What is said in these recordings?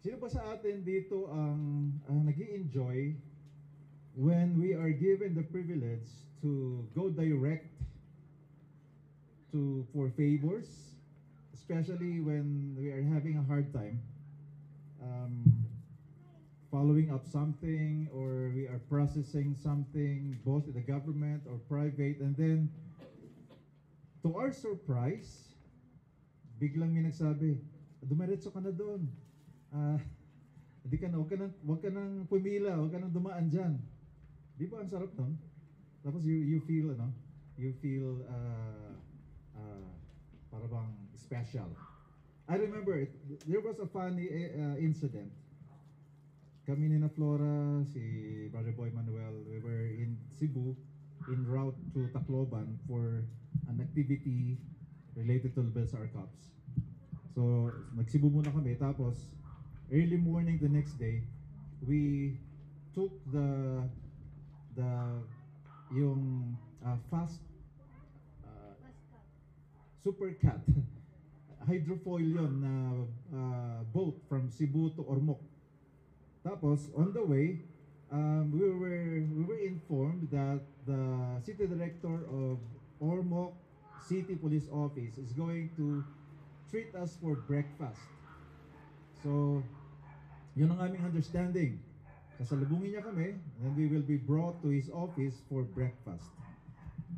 Sino ba sa atin dito ang nag-i-enjoy when we are given the privilege to go direct to for favors, especially when we are having a hard time following up something, or we are processing something both in the government or private, and then to our surprise, biglang may nagsabi, dumiretso ka na doon. Hindi ka na, wag ka nang pumila, wag ka nang dumaan dyan. Di ba ang sarap nun? Tapos you feel, you feel para bang special. I remember, there was a funny incident. Kami ni na Flora, si Brother Boy Manuel, we were in Cebu, en route to Tacloban for an activity related to Belsar Cups. So, nag-Cebu muna kami, tapos early morning the next day, we took yung fast Super Cat hydrofoil yon na boat from Cebu to Ormoc. Tapos on the way, we were informed that the city director of Ormoc City Police Office is going to treat us for breakfast. So, yun ang aming understanding. Kasalubungin niya kami, and we will be brought to his office for breakfast.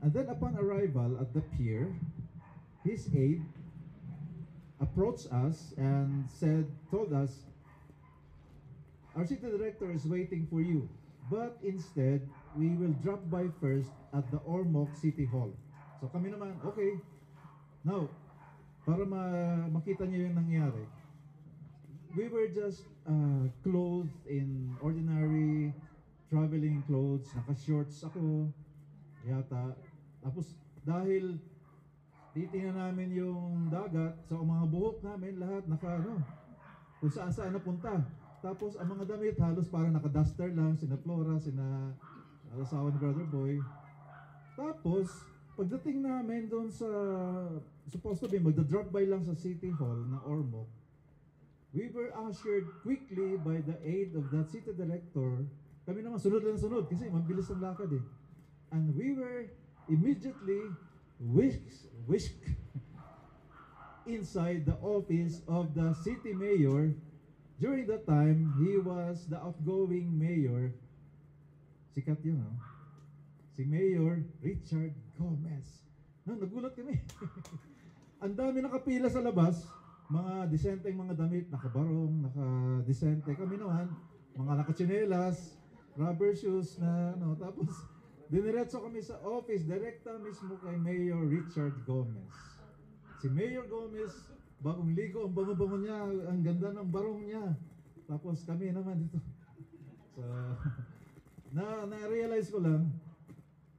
And then upon arrival at the pier, his aide approached us and told us, our city director is waiting for you, but instead, we will drop by first at the Ormoc City Hall. So kami naman, okay. Now, para makita niyo yung nangyari, we were just clothed in ordinary traveling clothes, naka-shorts ako, yata. Tapos dahil titingnan namin yung dagat, so ang mga buhok namin lahat kung saan napunta. Tapos ang mga damit halos parang naka-duster lang, sina Flora, sina asawa ni Brother Boy. Tapos pagdating namin doon sa supposed to be magda-drop by lang sa City Hall ng Ormoc, we were ushered quickly by the aid of that city director. Kami naman sunod kasi mabilis ang lakad eh. And we were immediately whisked inside the office of the city mayor. During that time, he was the outgoing mayor. Sikat yun, no? Si Mayor Richard Gomez. Nagulat kami. Ang dami nakapila sa labas, mga disenteng mga damit, nakabarong, naka-disente. Kami naman, mga nakatsinelas, rubber shoes na, tapos diniretso kami sa office, direkta mismo kay Mayor Richard Gomez. Si Mayor Gomez, bagong ligo, ang bango-bango niya, ang ganda ng barong niya. Tapos kami naman dito. So, na-realize ko lang,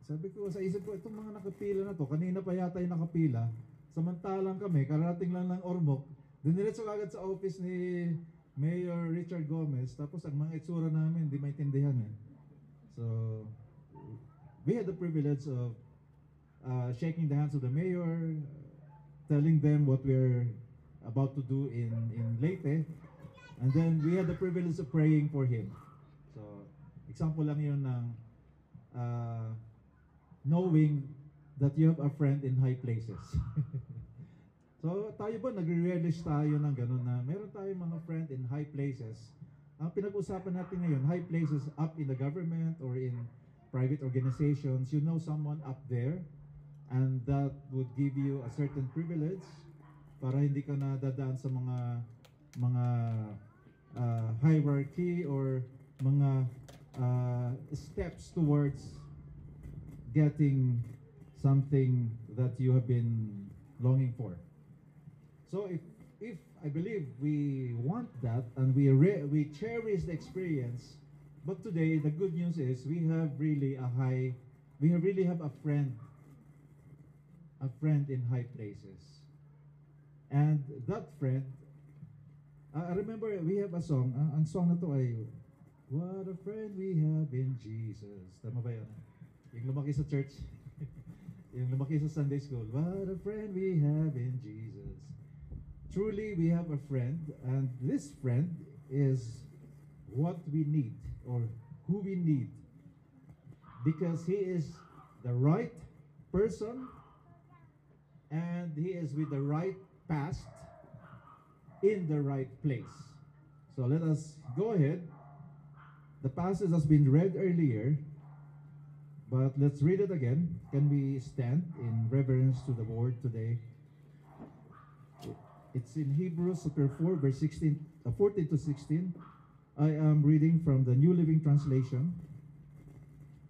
sabi ko, sa isip ko, itong mga nakapila na to, kanina pa yata yung nakapila, samantalang kami, karating lang ng Ormoc, diniretso agad sa office ni Mayor Richard Gomez, tapos ang mga itsura namin, hindi maintindihan eh. So, we had the privilege of shaking the hands of the mayor, telling them what we're about to do in Leyte, and then we had the privilege of praying for him. So, example lang yun ng knowing that you have a friend in high places. So, tayo ba nagre-relish tayo ng ganun na meron tayong mga friend in high places? Ang pinag-usapan natin ngayon, high places up in the government or in private organizations, you know someone up there, and that would give you a certain privilege para hindi ka na dadaan sa mga hierarchy or mga steps towards getting something that you have been longing for. So if I believe we want that and we cherish the experience, but today the good news is we really have a friend in high places. And that friend, I remember we have a song. Ang song na to ay, what a friend we have in Jesus. Tama ba yun? Yung lumaki sa church. Yung lumaki sa Sunday school. What a friend we have in Jesus. Truly, we have a friend. And this friend is what we need or who we need, because he is the right person and he is with the right past in the right place. So let us go ahead. The passage has been read earlier, but let's read it again. Can we stand in reverence to the word today? It's in Hebrews chapter 4, verse 14 to 16. I am reading from the New Living Translation.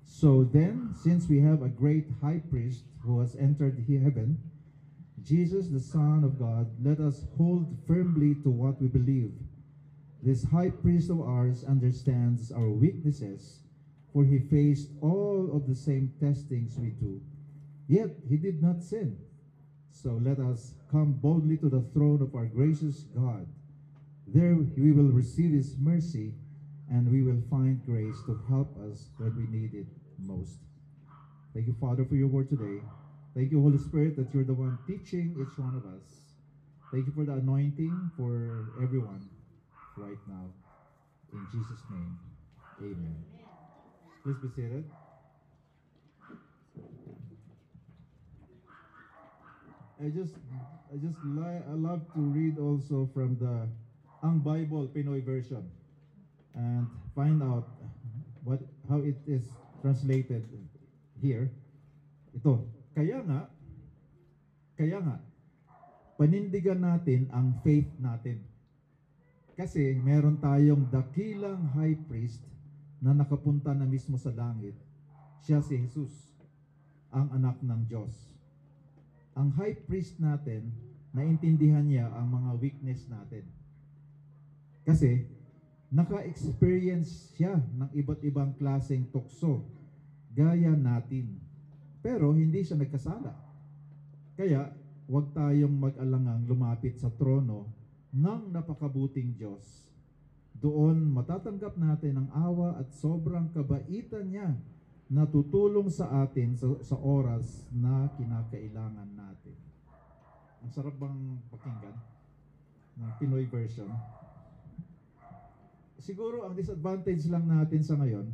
So then, since we have a great high priest who has entered heaven, Jesus, the Son of God, let us hold firmly to what we believe. This high priest of ours understands our weaknesses, for he faced all of the same testings we do. Yet he did not sin. So let us come boldly to the throne of our gracious God. There we will receive his mercy, and we will find grace to help us when we need it most. Thank you, Father, for your word today. Thank you, Holy Spirit, that you're the one teaching each one of us. Thank you for the anointing for everyone right now. In Jesus' name, amen. Please be seated. I love to read also from the Ang Bible Pinoy version and find out how it is translated here. Ito, kaya nga, panindigan natin ang faith natin. Kasi meron tayong dakilang high priest na nakapunta na mismo sa langit. Siya si Jesus, ang anak ng Diyos. Ang high priest natin, naintindihan niya ang mga weakness natin. Kasi naka-experience siya ng iba't ibang klaseng tukso, gaya natin. Pero hindi siya nagkasala. Kaya huwag tayong mag-alangang lumapit sa trono ng napakabuting Diyos. Doon matatanggap natin ang awa at sobrang kabaitan niya na tutulong sa atin sa oras na kinakailangan natin. Ang sarap bang pakinggan ng Pinoy version? Siguro ang disadvantage lang natin sa ngayon,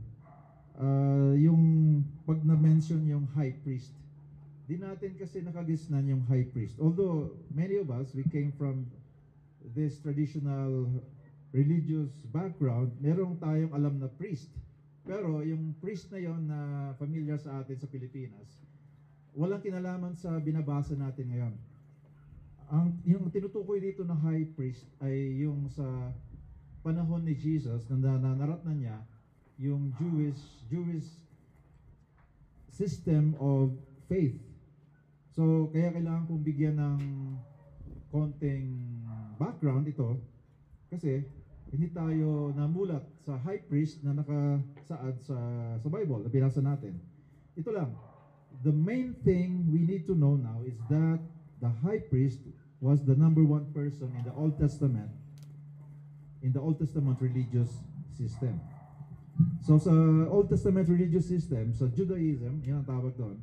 yung pag na-mention yung high priest, di natin kasi nakagisnan yung high priest. Although many of us, we came from this traditional religious background, merong tayong alam na priest. Pero yung priest na yon na familiar sa atin sa Pilipinas, walang kinalaman sa binabasa natin ngayon. Yung tinutukoy dito na high priest ay yung sa panahon ni Jesus na naratnan niya yung Jewish system of faith. So kaya kailangan kong bigyan ng konting background ito kasi hindi tayo namulat sa high priest na nakasaad sa Bible na binasa natin. Ito lang, the main thing we need to know now is that the high priest was the number one person in the Old Testament religious system. So sa Old Testament religious system, sa Judaism, yan ang tawag doon,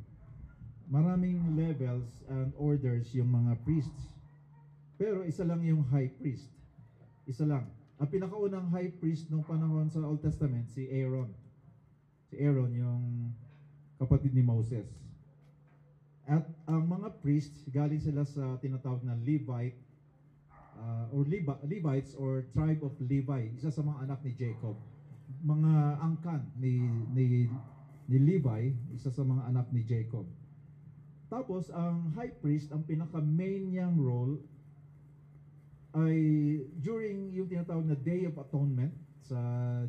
maraming levels and orders yung mga priests. Pero isa lang yung high priest. Isa lang. Ang pinakaunang high priest nung panahon sa Old Testament, si Aaron. Si Aaron, yung kapatid ni Moses. At ang mga priests, galing sila sa tinatawag na Levite, Levites or tribe of Levi, isa sa mga anak ni Jacob. Mga angkan ni Levi, isa sa mga anak ni Jacob. Tapos ang high priest, ang pinaka-main niyang role ay during yung tinatawag na Day of Atonement sa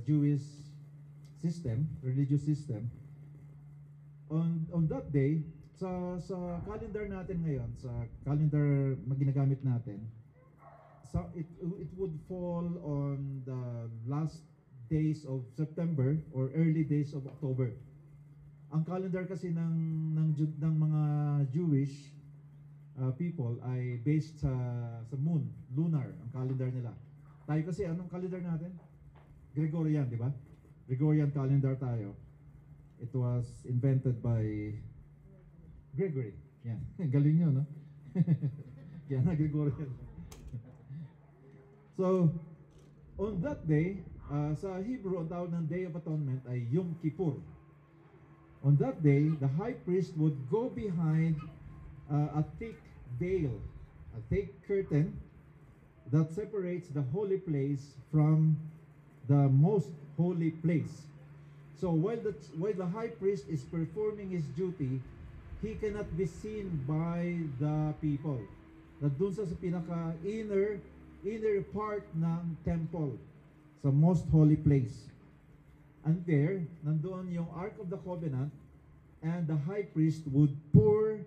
Jewish system, religious system. On that day, sa calendar natin ngayon, sa calendar na ginagamit natin, so it would fall on the last days of September or early days of October. Ang calendar kasi ng mga Jewish people ay based sa moon, lunar, ang calendar nila. Tayo kasi anong calendar natin? Gregorian, di ba? Gregorian calendar tayo. It was invented by Gregory. Yan. Galing nyo, no? Yan na, Gregorian. So, On that day, sa Hebrew, ang tawag ng Day of Atonement ay Yom Kippur. On that day, the high priest would go behind a thick veil, a thick curtain that separates the holy place from the most holy place. So while the high priest is performing his duty, he cannot be seen by the people. Nandun sa pinaka inner part ng temple, sa most holy place. And there, nandoon yung Ark of the Covenant, and the high priest would pour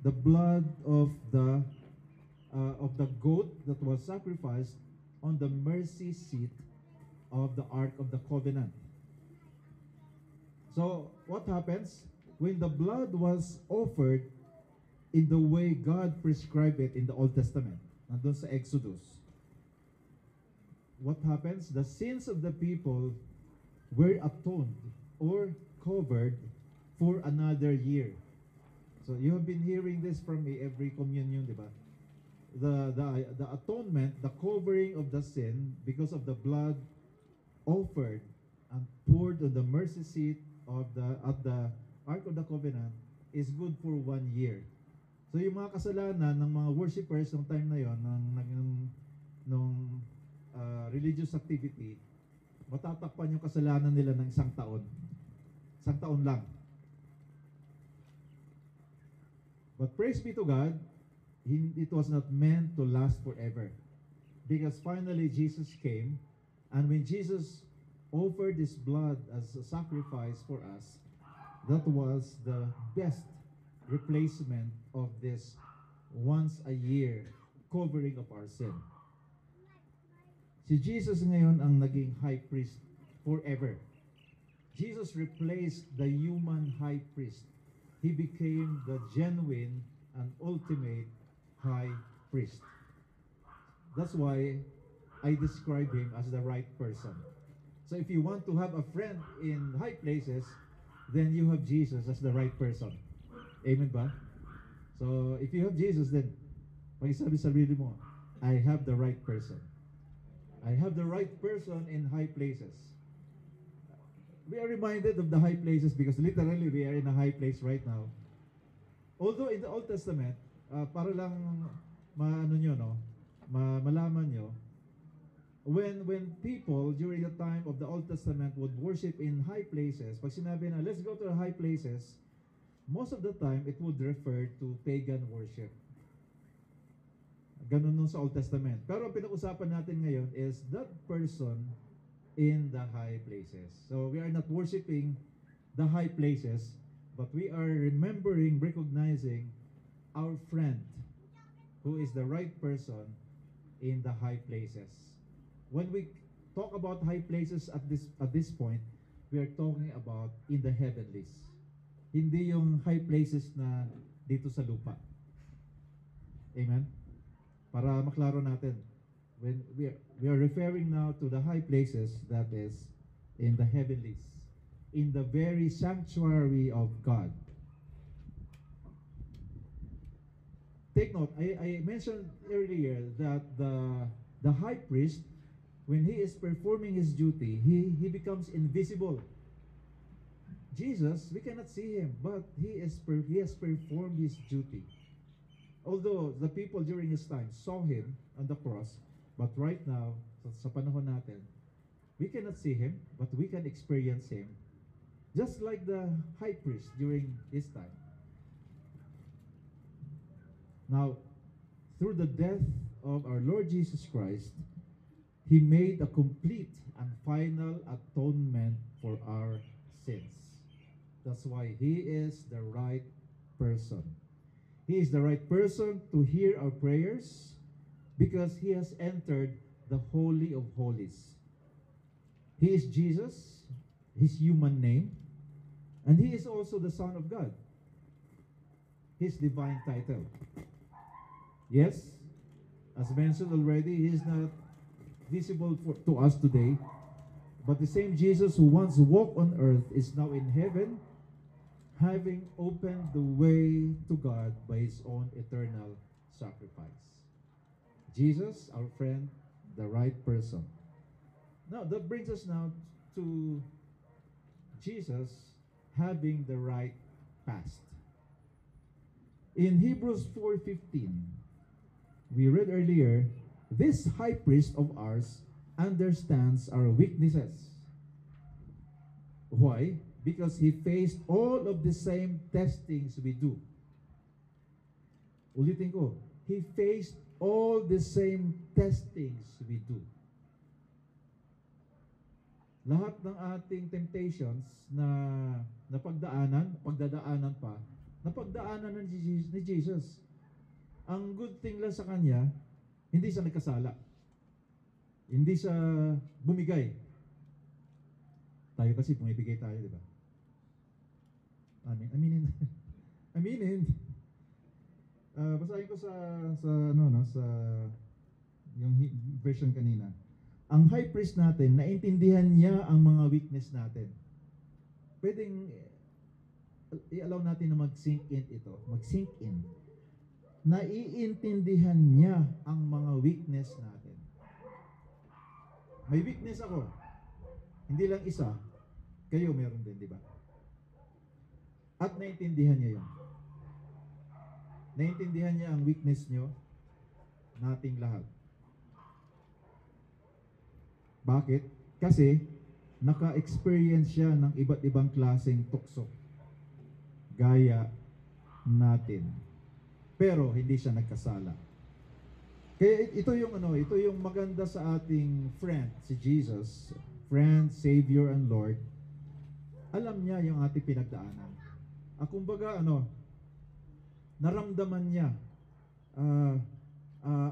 the blood of the goat that was sacrificed on the mercy seat of the Ark of the Covenant. So, what happens? When the blood was offered in the way God prescribed it in the Old Testament, nandun sa Exodus, what happens? The sins of the people were atoned or covered for another year. So you have been hearing this from me every communion, di ba? The atonement, the covering of the sin because of the blood offered and poured on the mercy seat of the Ark of the Covenant is good for 1 year. So yung mga kasalanan ng mga worshipers ng time na yon, nung religious activity, matatakpan yung kasalanan nila ng isang taon. Isang taon lang. But praise be to God, it was not meant to last forever. Because finally Jesus came, and when Jesus offered his blood as a sacrifice for us, that was the best replacement of this once a year covering of our sin. Si Jesus ngayon ang naging high priest forever. Jesus replaced the human high priest. He became the genuine and ultimate high priest. That's why I describe him as the right person. So if you want to have a friend in high places, then you have Jesus as the right person. Amen ba? So if you have Jesus, then pakisabi sa sarili mo, I have the right person. I have the right person in high places. We are reminded of the high places because literally we are in a high place right now. Although in the Old Testament, para lang malaman nyo, when people during the time of the Old Testament would worship in high places, pag sinabi na, let's go to the high places, most of the time it would refer to pagan worship. Ganun nung sa Old Testament. Pero ang pinag-usapan natin ngayon is that person in the high places. So we are not worshiping the high places, but we are remembering, recognizing our friend who is the right person in the high places. When we talk about high places at this point, we are talking about in the heavenlies. Hindi yung high places na dito sa lupa. Amen? Para maklaro natin. When we are referring now to the high places, that is in the heavenlies, in the very sanctuary of God. Take note, I mentioned earlier that the high priest, when he is performing his duty, he becomes invisible. Jesus, we cannot see him, but he has performed his duty. Although the people during his time saw him on the cross, but right now, sa panahon natin, we cannot see him, but we can experience him, just like the high priest during his time. Now, through the death of our Lord Jesus Christ, he made a complete and final atonement for our sins. That's why he is the right person. He is the right person to hear our prayers because he has entered the Holy of Holies. He is Jesus, his human name, and he is also the Son of God, his divine title. Yes, as mentioned already, he is not visible to us today, but the same Jesus who once walked on earth is now in heaven, having opened the way to God by his own eternal sacrifice. Jesus, our friend, the right person. Now, that brings us now to Jesus having the right past. In Hebrews 4:15, we read earlier, this high priest of ours understands our weaknesses. Why? Because he faced all of the same testings we do. Ulitin ko, he faced all the same testings we do. Lahat ng ating temptations na pagdadaanan pa, napagdaanan ni Jesus. Ang good thing lang sa kanya, hindi siya nagkasala. Hindi siya bumigay. Tayo kasi bumibigay tayo, di ba? Aminin. Aminin. Basahin ko sa yung version kanina. Ang high priest natin, naintindihan niya ang mga weakness natin. Pwedeng i-allow natin na mag-sink in ito. Mag-sink in. Naiintindihan niya ang mga weakness natin. May weakness ako. Hindi lang isa. Kayo meron din, di ba? At naintindihan niya yun. Naintindihan niya ang weakness niyo, nating lahat. Bakit? Kasi naka-experience siya ng iba't ibang klaseng tukso. Gaya natin. Pero hindi siya nagkasala. Kaya ito yung maganda sa ating friend, si Jesus, friend, Savior, and Lord. Alam niya yung ating pinagdaanan. Kumbaga, naramdaman niya.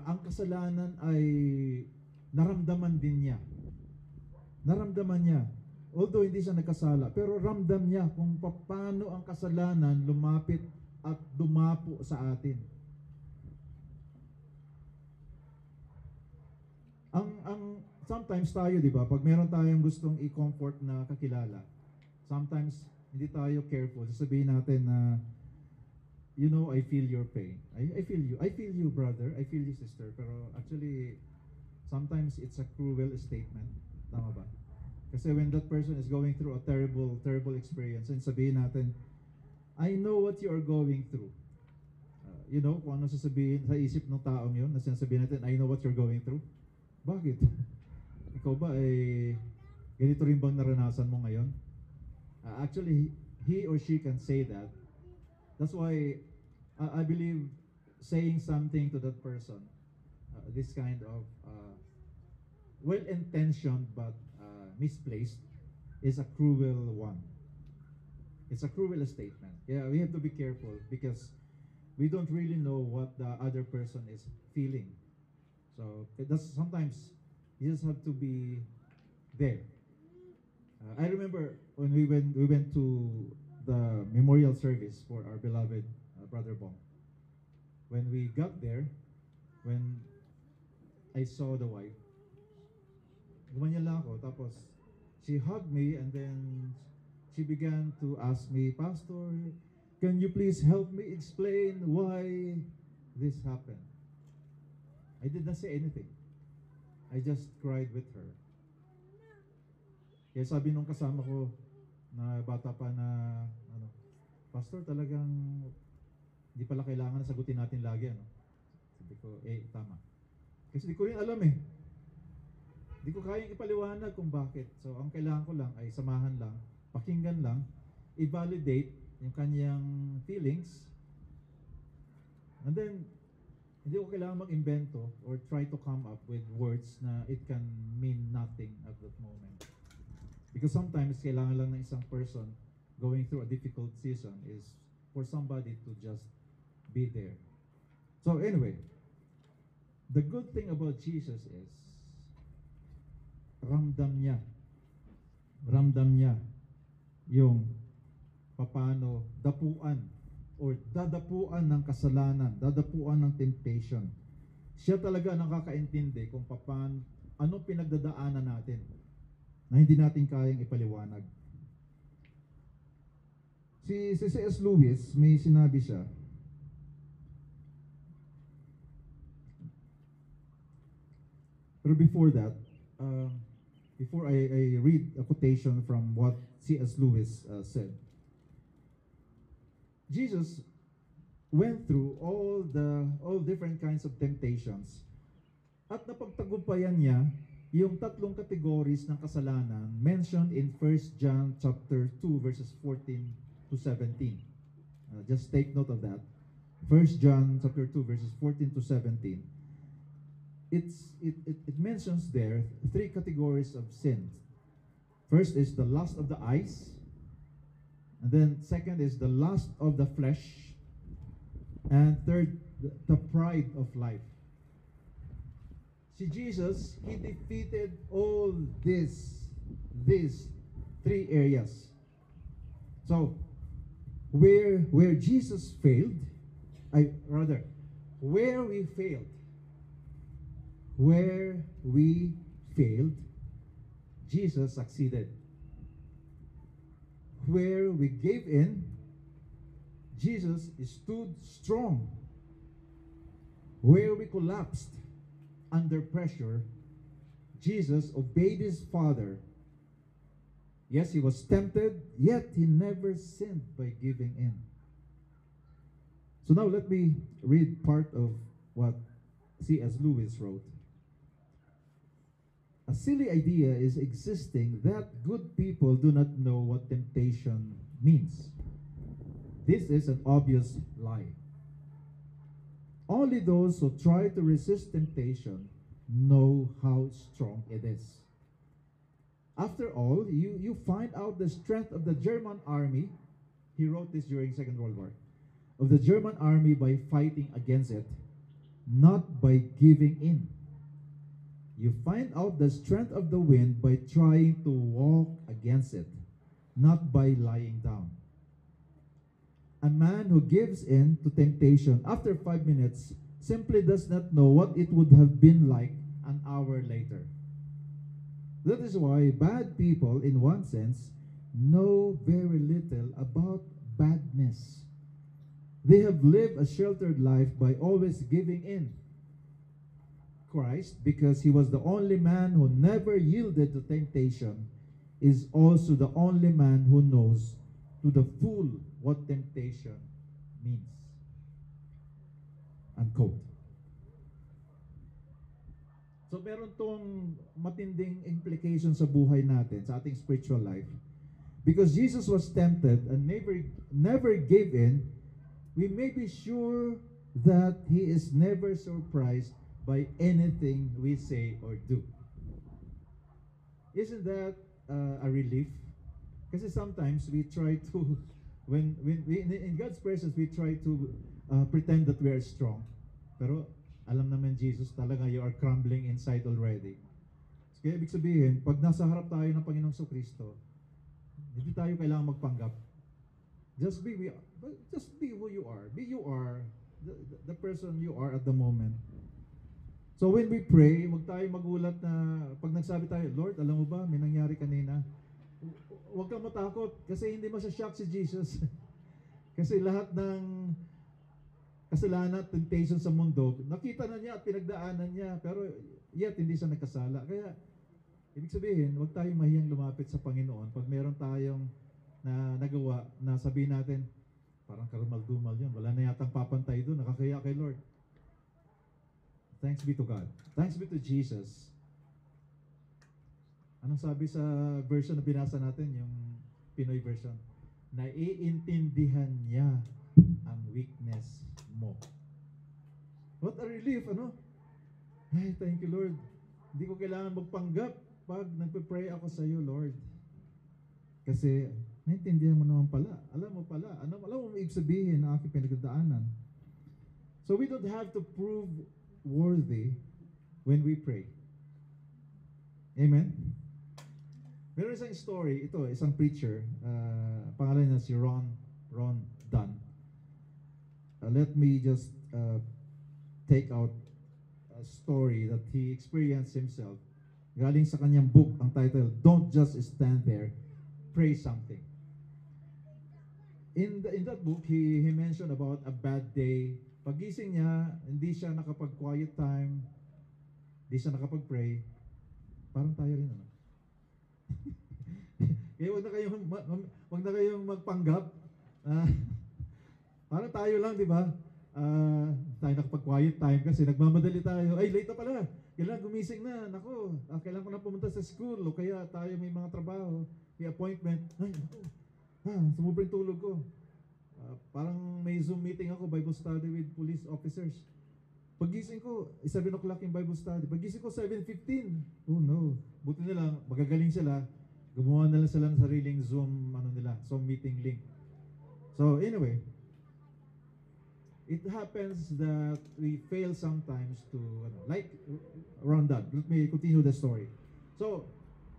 Ang kasalanan ay naramdaman din niya. Naramdaman niya. Although hindi siya nagkasala, pero ramdam niya kung paano ang kasalanan lumapit at dumapo sa atin. Sometimes tayo, di ba, pag meron tayong gustong i-comfort na kakilala, sometimes hindi tayo careful. Sasabihin natin na, I feel your pain. I feel you. I feel you, brother. I feel you, sister. Pero actually, sometimes it's a cruel statement. Tama ba? Kasi when that person is going through a terrible, terrible experience, and sabihin natin, I know what you are going through. Kung ano sasabihin sa isip ng taong yun, na sinasabihin natin, I know what you're going through. Bakit? Ikaw ba ganito rin bang naranasan mo ngayon? Actually, he or she can say that. That's why I believe saying something to that person, this kind of well-intentioned but misplaced, is a cruel one. It's a cruel statement. Yeah, we have to be careful because we don't really know what the other person is feeling. So sometimes you just have to be there. I remember when we went to the memorial service for our beloved Brother Bong. When we got there, when I saw the wife, gumanyan lang ako, tapos she hugged me and then she began to ask me, Pastor, can you please help me explain why this happened? I did not say anything. I just cried with her. Kaya sabi nung kasama ko na bata pa na, Pastor, talagang hindi pala kailangan na sagutin natin lagi, Sabi ko, tama. Kasi di ko rin alam eh. Di ko kayang ipaliwanag kung bakit. So, ang kailangan ko lang ay samahan lang, pakinggan lang, i-validate yung kanyang feelings, and then, hindi ko kailangan mag-invento or try to come up with words na it can mean nothing at that moment. Because sometimes, kailangan lang ng isang person going through a difficult season is for somebody to just be there. So anyway, the good thing about Jesus is, ramdam niya yung paano dapuan or dadapuan ng kasalanan, dadapuan ng temptation. Siya talaga nakakaintindi kung paano, anong pinagdadaanan natin na hindi natin kayang ipaliwanag. Si C.S. Lewis, may sinabi siya, pero before that, before I read a quotation from what C.S. Lewis said. Jesus went through all different kinds of temptations at napagtagumpayan niya yung tatlong categories ng kasalanan mentioned in 1 John chapter 2 verses 14 to 17. Just take note of that. 1 John chapter 2 verses 14 to 17. It mentions there three categories of sins. First is the lust of the eyes, and then second is the lust of the flesh, and third, the pride of life. See, Jesus, he defeated all these three areas. So, where Jesus failed, where we failed, Jesus succeeded. Where we gave in, Jesus stood strong. Where we collapsed under pressure, Jesus obeyed his Father. Yes, he was tempted, yet he never sinned by giving in. So now let me read part of what C.S. Lewis wrote. A silly idea is existing that good people do not know what temptation means. This is an obvious lie. Only those who try to resist temptation know how strong it is. After all, you find out the strength of the German army. He wrote this during Second World War. Of the German army by fighting against it, not by giving in. You find out the strength of the wind by trying to walk against it, not by lying down. A man who gives in to temptation after 5 minutes simply does not know what it would have been like an hour later. That is why bad people, in one sense, know very little about badness. They have lived a sheltered life by always giving in. Christ, because he was the only man who never yielded to temptation, is also the only man who knows to the full what temptation means. Unquote. So meron tong matinding implication sa buhay natin, sa ating spiritual life. Because Jesus was tempted and never gave in, we may be sure that he is never surprised by anything we say or do. Isn't that a relief? Kasi sometimes we try to, when we, in God's presence, we try to pretend that we are strong. Pero alam naman Jesus, talaga you are crumbling inside already. Kaya ibig sabihin, pag nasa harap tayo ng Panginoong Kristo, hindi tayo kailangan magpanggap. Just be who you are. Be you are, the person you are at the moment. So when we pray, huwag tayo magulat na pag nagsabi tayo, Lord, alam mo ba, may nangyari kanina. Huwag kang matakot kasi hindi masashock si Jesus. Kasi lahat ng kasalanan at temptation sa mundo, nakita na niya at pinagdaanan niya, pero yet hindi siya nagkasala. Kaya, ibig sabihin, huwag tayong mahiyang lumapit sa Panginoon pag meron tayong nagawa na sabihin natin, parang karumal-dumal yun, wala na yatang papantay doon, nakakaya kay Lord. Thanks be to God. Thanks be to Jesus. Anong sabi sa version na binasa natin, yung Pinoy version? Naiintindihan niya ang weakness mo. What a relief, ano? Ay, thank you, Lord. Hindi ko kailangan magpanggap pag nagpe-pray ako sa iyo, Lord. Kasi, naintindihan mo naman pala. Alam mo pala. Alam mo ibig sabihin ng aking pinagdaanan. So we don't have to prove worthy when we pray. Amen? Meron isang story, ito, isang preacher, pangalan niya si Ron Dunn. Let me just take out a story that he experienced himself. Galing sa kanyang book, ang title, Don't Just Stand There, Pray Something. In that book, he mentioned about a bad day. Pagising niya, hindi siya nakapag-quiet time, hindi siya nakapag-pray. Parang tayo rin, ano? Kaya wag na kayong magpanggap. Ah, parang tayo lang, di ba? Tayo nakapag-quiet time kasi nagmamadali tayo. Ay, late na pala. Kailangan gumising na. Nako, kailangan ko na pumunta sa school o kaya tayo may mga trabaho, may appointment. Ay, nako. Sumubra yung tulog ko. Parang may Zoom meeting ako, Bible study with police officers. Pagising ko, 7 o'clock yung Bible study. Pagising ko, 7:15. Oh no. Buti na lang, magagaling sila. Gumawa na lang sila ng sariling Zoom meeting link. So anyway, it happens that we fail sometimes to, like Rondon. Let me continue the story. So,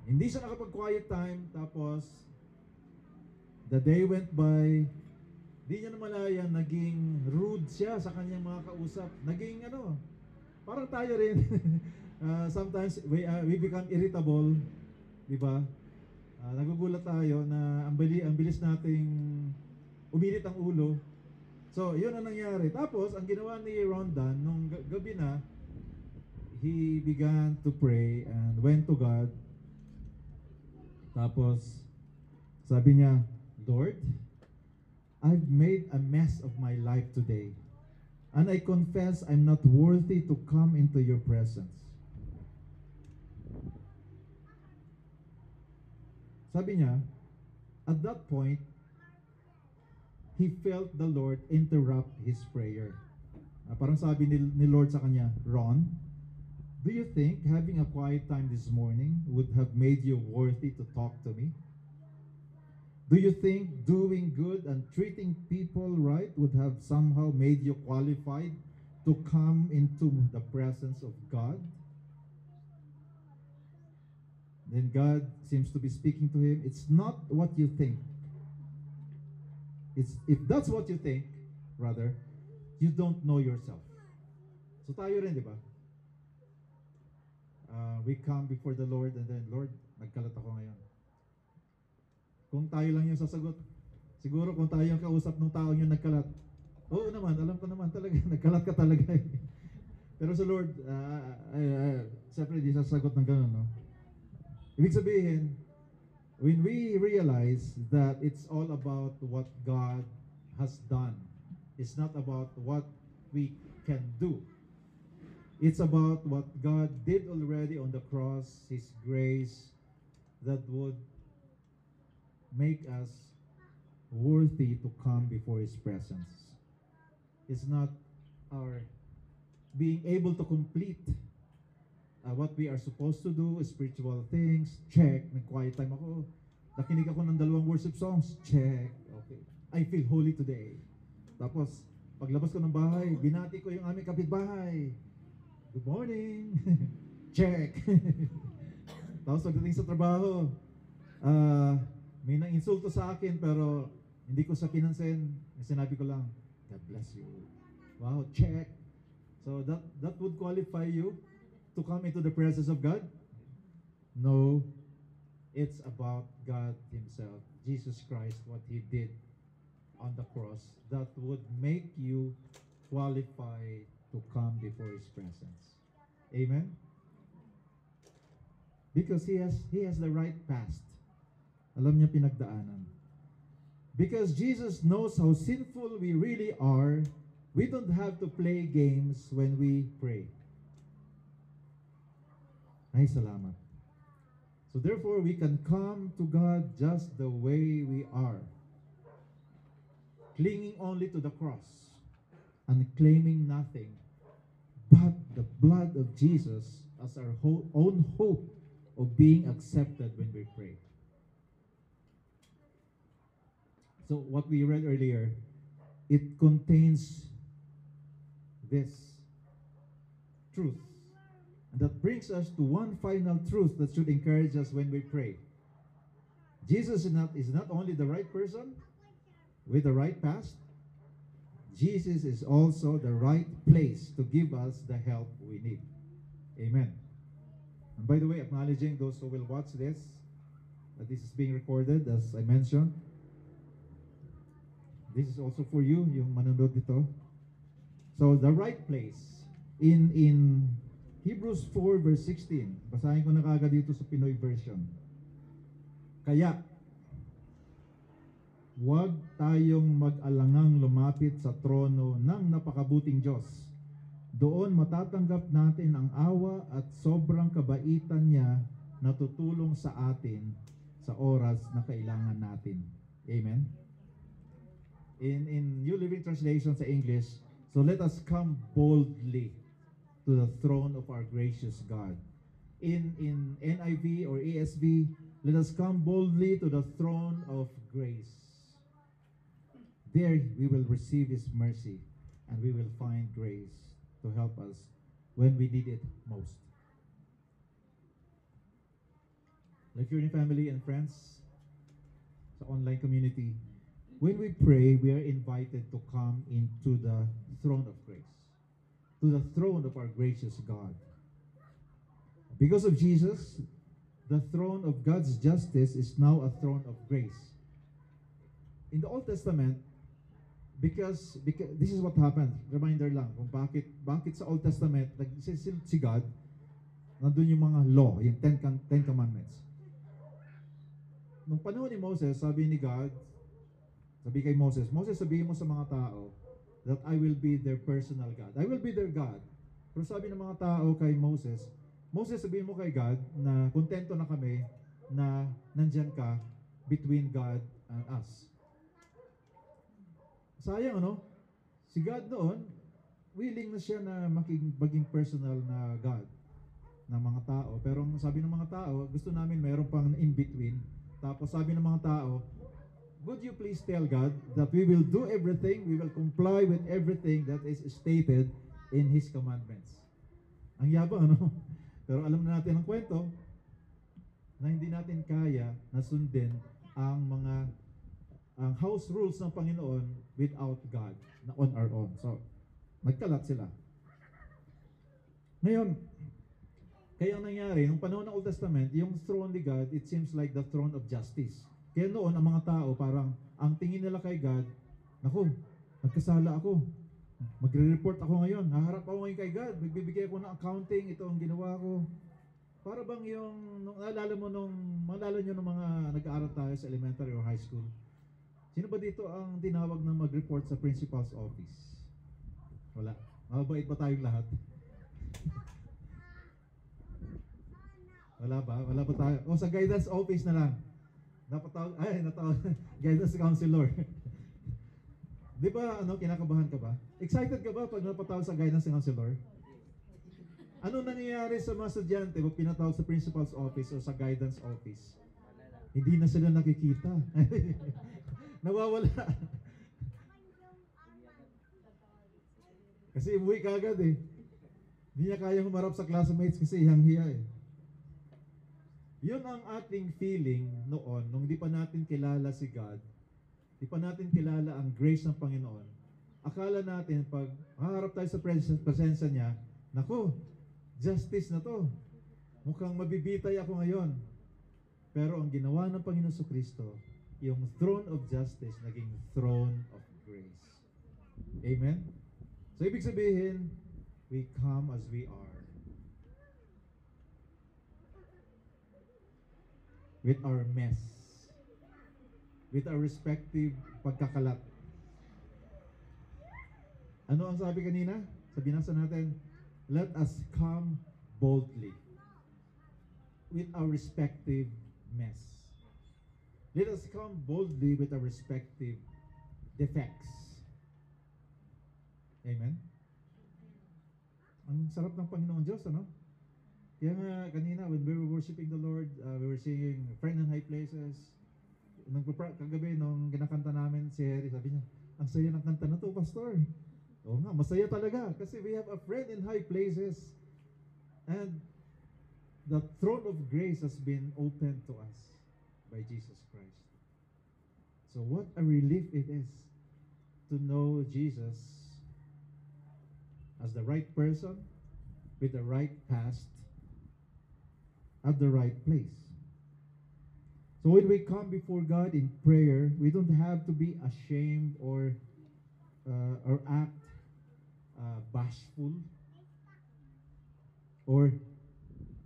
hindi siya nakapag-quiet time, tapos, the day went by, di niya namalayan, naging rude siya sa kanyang mga kausap. Naging parang tayo rin. Sometimes, we become irritable, di ba? Nagugulat tayo na ang bilis nating uminit ang ulo. So, yun ang nangyari. Tapos, ang ginawa ni Rondon, nung gabi na, he began to pray and went to God. Tapos, sabi niya, Lord, I've made a mess of my life today, and I confess I'm not worthy to come into your presence. Sabi niya, at that point, he felt the Lord interrupt his prayer. Parang sabi ni Lord sa kanya, Ron, do you think having a quiet time this morning would have made you worthy to talk to me? Do you think doing good and treating people right would have somehow made you qualified to come into the presence of God? Then God seems to be speaking to him. It's not what you think. If that's what you think, rather, you don't know yourself. So tayo rin, di ba? We come before the Lord and then, Lord, nagkalat ako ngayon. Kung tayo lang yung sasagot, siguro kung tayo yung kausap ng taong yung nagkalat, oo naman, alam ko naman talaga, nagkalat ka talaga. Pero sa Lord, siyempre di sasagot ng gano'n, no? Ibig sabihin, when we realize that it's all about what God has done, it's not about what we can do. It's about what God did already on the cross, His grace that would make us worthy to come before His presence. It's not our being able to complete what we are supposed to do, spiritual things, check. Nag-quiet time ako. Nakinig ako ng 2 worship songs, check. Okay. I feel holy today. Tapos, paglabas ko ng bahay, binati ko yung aming kapitbahay. Good morning. Check. Tapos pagdating sa trabaho, may nang insulto sa akin pero hindi ko sa kinansen. Sinabi ko lang, God bless you. Wow, check. So that would qualify you to come into the presence of God? No, it's about God Himself, Jesus Christ, what He did on the cross that would make you qualified to come before His presence. Amen? Because He has the right past. Alam niya pinagdaanan. Because Jesus knows how sinful we really are, we don't have to play games when we pray. Ay, salamat. So therefore, we can come to God just the way we are, clinging only to the cross and claiming nothing but the blood of Jesus as our own hope of being accepted when we pray. So what we read earlier, it contains this truth. And that brings us to one final truth that should encourage us when we pray. Jesus is not only the right person with the right past, Jesus is also the right place to give us the help we need. Amen. And by the way, acknowledging those who will watch this, that this is being recorded, as I mentioned. This is also for you, yung manunod dito. So, the right place. In Hebrews 4 verse 16, basahin ko na kagad dito sa Pinoy version. Kaya, Huwag tayong mag-alangang lumapit sa trono ng napakabuting Diyos. Doon matatanggap natin ang awa at sobrang kabaitan niya na tutulong sa atin sa oras na kailangan natin. Amen? In New Living Translation sa English, so let us come boldly to the throne of our gracious God. In NIV or ESV, let us come boldly to the throne of grace. There we will receive His mercy and we will find grace to help us when we need it most. Like your family and friends, sa online community, when we pray, we are invited to come into the throne of grace, to the throne of our gracious God. Because of Jesus, the throne of God's justice is now a throne of grace. In the Old Testament, because this is what happened. Reminder lang kung bakit sa Old Testament si God, nandun yung mga law, yung Ten Commandments. Nung panahon ni Moses, sabi kay Moses, sabihin mo sa mga tao that I will be their personal God. I will be their God. Pero sabi ng mga tao kay Moses, sabihin mo kay God na kontento na kami na nandyan ka between God and us. Sayang, ano? Si God noon, willing na siya na maging personal na God ng mga tao. Pero ang sabi ng mga tao, gusto namin mayroon pang in-between. Tapos sabi ng mga tao, would you please tell God that we will do everything, we will comply with everything that is stated in His commandments. Ang yabang, ano? Pero alam na natin ang kwento na hindi natin kaya na sundin ang house rules ng Panginoon without God, na on our own. So, nagkalat sila. Ngayon, kaya ang nangyari, nung panahon ng Old Testament, yung throne ni God, it seems like the throne of justice. Kaya noon, ang mga tao, parang, ang tingin nila kay God, naku, nagkasala ako. Magre-report ako ngayon. Haharap ako ngayon kay God. Magbibigay ako ng accounting. Ito ang ginawa ko. Para bang yung, maalala nyo nung mga nag-aaral tayo sa elementary or high school, sino ba dito ang tinawag na mag-report sa principal's office? Wala. Mabait ba tayong lahat? Wala ba? Wala ba tayo? O sa guidance office na lang. Natawag. Guidance counselor. Di ba, kinakabahan ka ba? Excited ka ba pag napatawag sa guidance counselor? Ano nangyayari sa mga estudyante pag pinatawag sa principal's office o sa guidance office? Hindi na sila nakikita. Nawawala. Kasi umuwi ka agad eh. Hindi niya kaya humarap sa classmates kasi hiyang-hiya eh. Yun ang ating feeling noon, nung di pa natin kilala si God, di pa natin kilala ang grace ng Panginoon. Akala natin pag haharap tayo sa presensya niya, naku, justice na to. Mukhang mabibitay ako ngayon. Pero ang ginawa ng Panginoon Kristo, yung throne of justice naging throne of grace. Amen? So ibig sabihin, we come as we are. With our mess. With our respective pagkakalat. Ano ang sabi kanina? Sa binasa natin, let us come boldly. With our respective mess. Let us come boldly with our respective defects. Amen? Ang sarap ng Panginoon Diyos, ano? Kaya nga kanina, when we were worshiping the Lord, we were singing Friend in High Places. Kagabi, nung kinakanta namin si Harry, sabi niya, ang saya ng kanta na to, Pastor. Oo nga, masaya talaga. Kasi we have a friend in high places. And the throne of grace has been opened to us by Jesus Christ. So what a relief it is to know Jesus as the right person, with the right past, at the right place. So when we come before God in prayer, we don't have to be ashamed or act bashful, or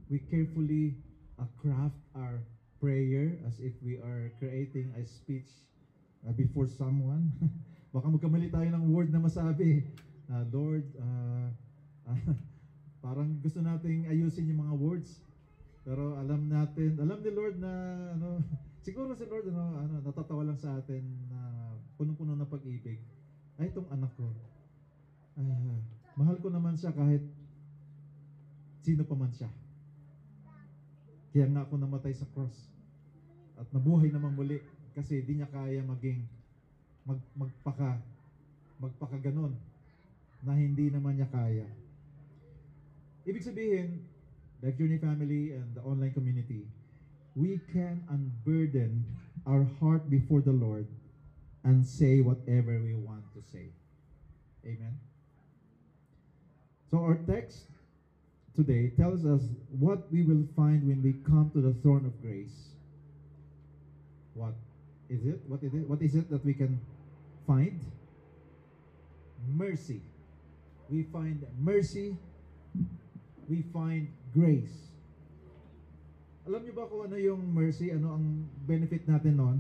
we carefully craft our prayer as if we are creating a speech before someone. Baka magkamali tayo ng word na masabi. Lord, parang gusto nating ayusin yung mga words. Pero alam ni Lord na ano, siguro si Lord natatawa lang sa atin na punong-puno ng pag-ibig. Ay, itong anak ko. Mahal ko naman siya kahit sino pa man siya. Kaya nga ako namatay sa cross. At nabuhay naman muli kasi di niya kaya maging magpaka ganon na hindi naman niya kaya. Ibig sabihin, Life Journey family and the online community, we can unburden our heart before the Lord and say whatever we want to say. Amen. So our text today tells us what we will find when we come to the throne of grace. What is it? What is it that we can find? Mercy. We find mercy. We find grace. Alam niyo ba kung ano yung mercy? Ano ang benefit natin nun?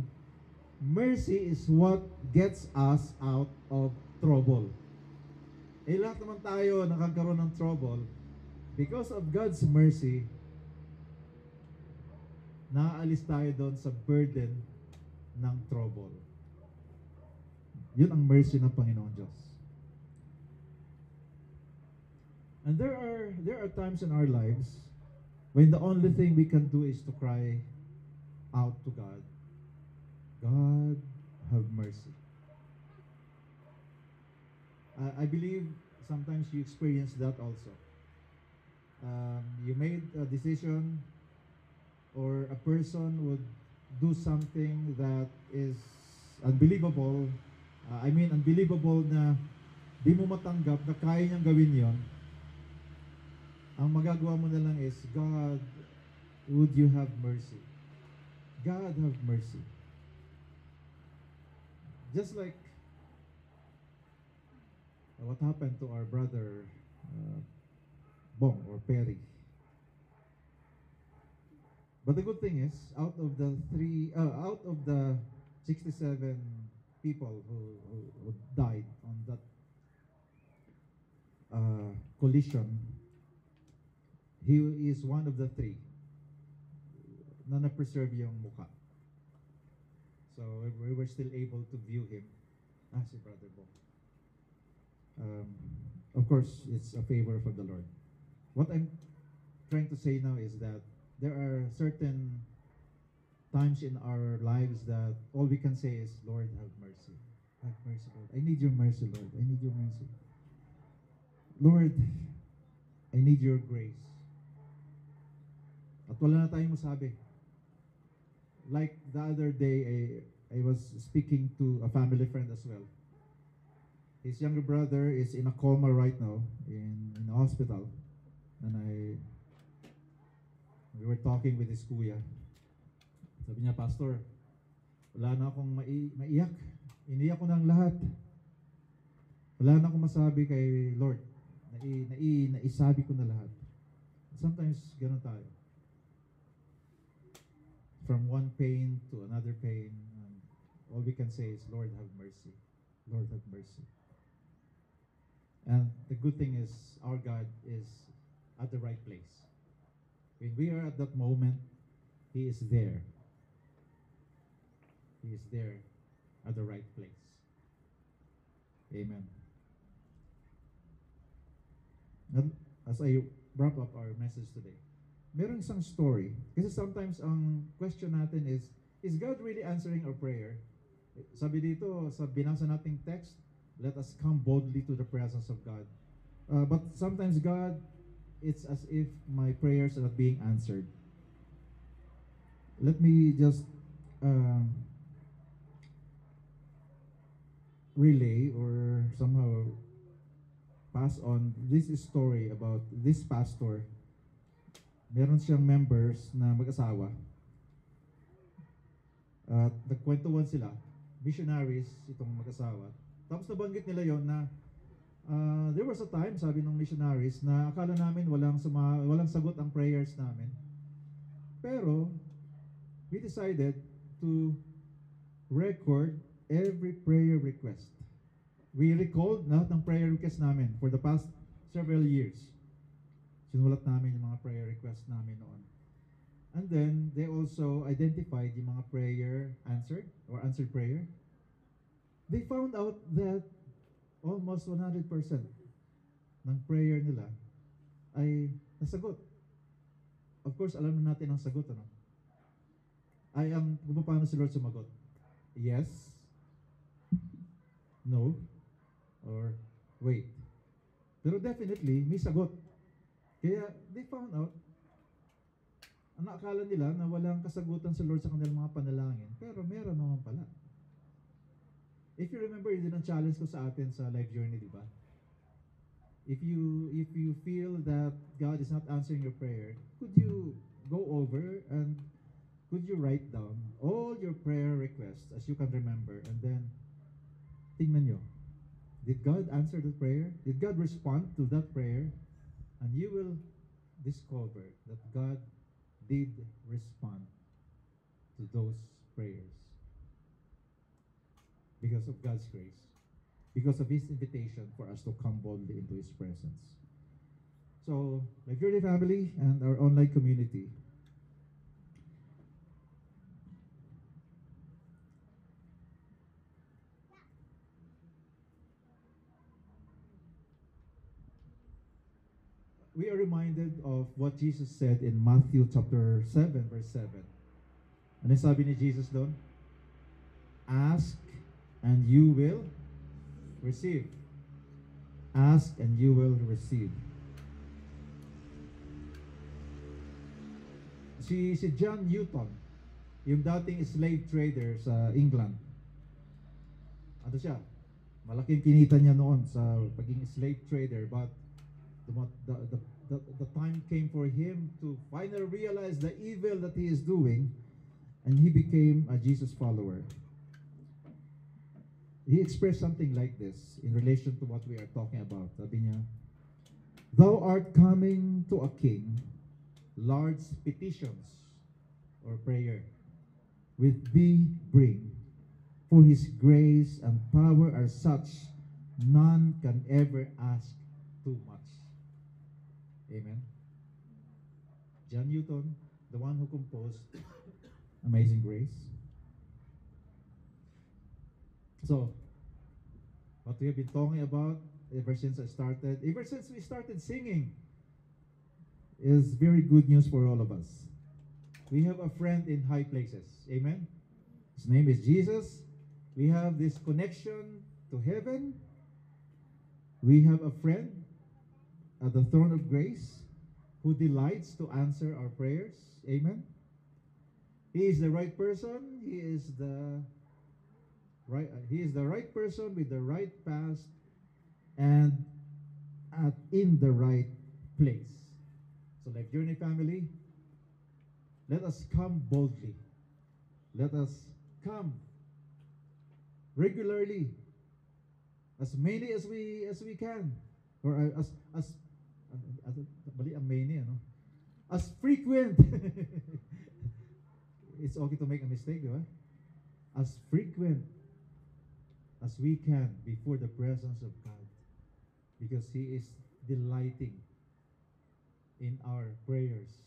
Mercy is what gets us out of trouble. Lahat naman tayo nakagkaroon ng trouble. Because of God's mercy, naaalis tayo doon sa burden ng trouble. Yun ang mercy ng Panginoon Diyos. And there are times in our lives when the only thing we can do is to cry out to God. God, have mercy. I believe sometimes you experience that also. You made a decision or a person would do something that is unbelievable. Unbelievable na di mo matanggap na kaya niyang gawin yon. Ang magagawa mo na lang is, God, would you have mercy? God, have mercy. Just like what happened to our brother Bong or Perry. But the good thing is, out of the 67 people who died on that collision, he is one of the 3 na na-preserve yung mukha. So we were still able to view him. Si Brother Bong. Of course, it's a favor from the Lord. What I'm trying to say now is that there are certain times in our lives that all we can say is, Lord, have mercy. Have mercy, Lord. I need your mercy, Lord. I need your mercy. Lord, I need your grace. At wala na tayong masabi. Like the other day, I was speaking to a family friend as well. His younger brother is in a coma right now in a hospital. And we were talking with his kuya. Sabi niya, Pastor, wala na akong maiyak. Iniyak ko na ang lahat. Wala na akong masabi kay Lord. Naisabi ko na lahat. Sometimes, ganun tayo. From one pain to another pain, all we can say is, Lord, have mercy. Lord, have mercy. And the good thing is, our God is at the right place. When we are at that moment, He is there. He is there at the right place. Amen. And as I wrap up our message today, meron isang story. Kasi sometimes ang question natin is God really answering our prayer? Sabi dito, sa binasa nating text, let us come boldly to the presence of God. But sometimes God, it's as if my prayers are not being answered. Let me just relay or somehow pass on this story about this pastor. Meron siyang members na mag-asawa. At nagkwentuhan sila, missionaries itong mag-asawa. Tapos nabanggit nila yon na there was a time, sabi ng missionaries, na akala namin walang sagot ang prayers namin. Pero we decided to record every prayer request. We recalled lahat ng prayer request namin for the past several years. Sinulat namin yung mga prayer request namin noon. And then, they also identified yung mga prayer answered or answered prayer. They found out that almost 100% ng prayer nila ay nasagot. Of course, alam na natin ang sagot, ano? Ay, kung paano si Lord sumagot. Yes, no, or wait. Pero definitely, may sagot. Kaya, they found out, ang naakala nila na walang kasagutan sa Lord sa kanilang mga panalangin, pero meron naman pala. If you remember, yun ang challenge ko sa atin sa life journey, di ba? If you feel that God is not answering your prayer, could you go over and could you write down all your prayer requests as you can remember, and then tingnan nyo, did God answer the prayer? Did God respond to that prayer? And you will discover that God did respond to those prayers because of God's grace, because of His invitation for us to come boldly into His presence. So, Life Journey family and our online community, we are reminded of what Jesus said in Matthew chapter 7, verse 7. Ano sabi ni Jesus doon? Ask and you will receive. Ask and you will receive. Si John Newton, yung dating slave trader sa England. Ano siya? Malaking kinita niya noon sa pagiging slave trader, but the time came for him to finally realize the evil that he is doing, and he became a Jesus follower. He expressed something like this in relation to what we are talking about. Sabi niya, "Thou art coming to a king, large petitions or prayer with thee bring, for his grace and power are such, none can ever ask too much." Amen. John Newton, the one who composed Amazing Grace. So, what we have been talking about ever since we started singing, is very good news for all of us. We have a friend in high places. Amen. His name is Jesus. We have this connection to heaven. We have a friend at the throne of grace who delights to answer our prayers. Amen. He is the right person. He is the right person with the right past and in the right place. So, Life Journey family, let us come boldly. Let us come regularly, as many as we can, or as many, as frequent. It's okay to make a mistake, right? As frequent as we can before the presence of God, because He is delighting in our prayers.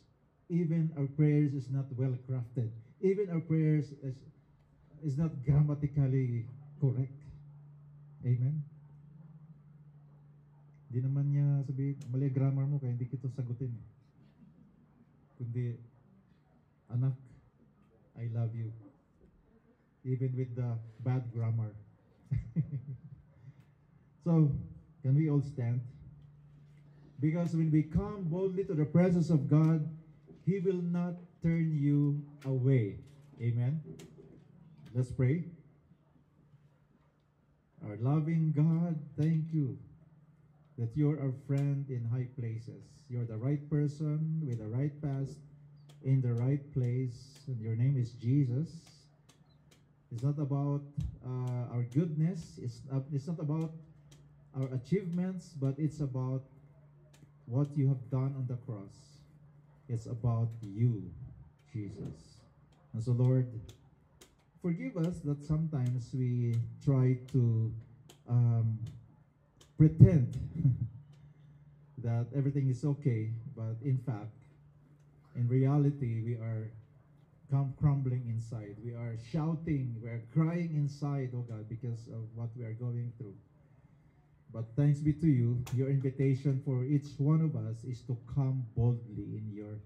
Even our prayers is not well crafted. Even our prayers is not grammatically correct. Amen. Di naman niya sabihin, mali grammar mo kaya hindi kita sagutin. Kundi, anak, I love you. Even with the bad grammar. So, can we all stand? Because when we come boldly to the presence of God, He will not turn you away. Amen? Let's pray. Our loving God, thank you that you're our friend in high places. You're the right person with the right past in the right place, and your name is Jesus. It's not about our goodness. It's not about our achievements, but it's about what you have done on the cross. It's about you, Jesus. And so, Lord, forgive us that sometimes we try to um, pretend that everything is okay, but in fact, in reality, we are crumbling inside. We are shouting, we are crying inside, oh God, because of what we are going through. But thanks be to you, your invitation for each one of us is to come boldly in your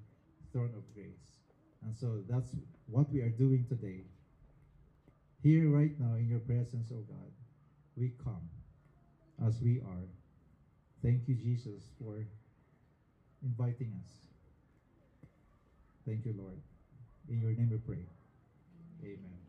throne of grace. And so that's what we are doing today. Here right now in your presence, oh God, we come as we are. Thank you, Jesus, for inviting us. Thank you, Lord. In your name we pray. Amen.